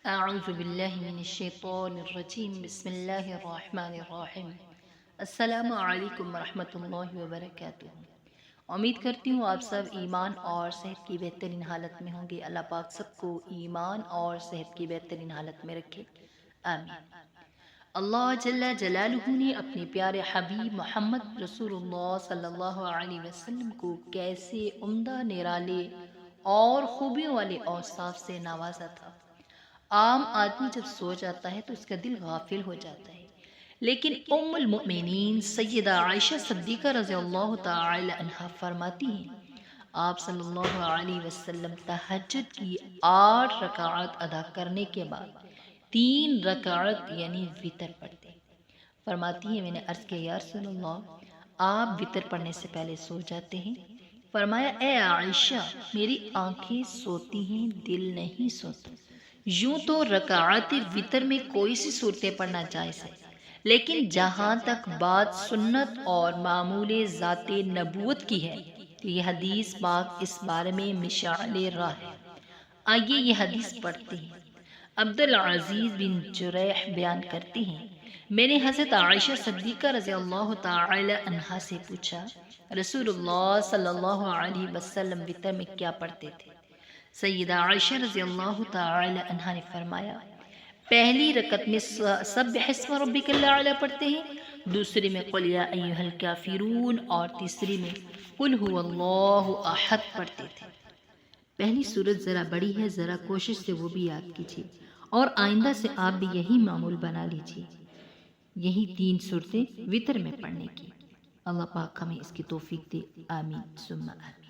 اعوذ باللہ من الشیطان الرجیم بسم اللہ الرحمن الرحیم السلام علیکم ورحمۃ اللہ وبرکاتہ۔ امید کرتی ہوں آپ سب ایمان اور صحت کی بہترین حالت میں ہوں گے۔ اللہ پاک سب کو ایمان اور صحت کی بہترین حالت میں رکھے، آمین۔ اللہ جل جلالہ نے اپنے پیارے حبیب محمد رسول اللہ صلی اللہ علیہ وسلم کو کیسے عمدہ، نرالے اور خوبیوں والے اوصاف سے نوازا تھا۔ عام آدمی جب سو جاتا ہے تو اس کا دل غافل ہو جاتا ہے، لیکن ام المؤمنین سیدہ عائشہ صدیقہ رضی اللہ تعالی عنہا فرماتی ہیں، آپ صلی اللہ علیہ وسلم تہجد کی 8 رکعات ادا کرنے کے بعد 3 رکعت یعنی وتر پڑھتے۔ فرماتی ہیں، میں نے عرض کیا یا رسول اللہ، آپ وتر پڑھنے سے پہلے سو جاتے ہیں؟ فرمایا، اے عائشہ، میری آنکھیں سوتی ہیں، دل نہیں سوتا۔ یوں تو رکعات وتر میں کوئی سی صورتیں پڑھنا جائز ہے، لیکن جہاں تک بات سنت اور معمول ذات نبوت کی ہے تو یہ حدیث پاک اس بارے میں مشعل راہ ہے۔ آئیے یہ حدیث پڑھتے ہیں۔ عبدالعزیز بن جریح بیان کرتے ہیں، میں نے حضرت عائشہ صدیقہ رضی اللہ تعالی عنہا سے پوچھا، رسول اللہ صلی اللہ علیہ وسلم وتر میں کیا پڑھتے تھے؟ سیدہ عائشہ رضی اللہ تعالی عنہا نے فرمایا، پہلی رکعت میں سبح اسم ربک الاعلی پڑھتے ہیں، دوسری میں قل یا ایھا الکافرون اور تیسری میں قل ھو اللہ احد پڑھتے تھے۔ پہلی سورت ذرا بڑی ہے، ذرا کوشش سے وہ بھی یاد کیجیے، اور آئندہ سے آپ بھی یہی معمول بنا لیجیے، یہی 3 صورتیں وتر میں پڑھنے کی۔ اللہ پاک ہمیں اس کی توفیق دے، آمین ثم آمین۔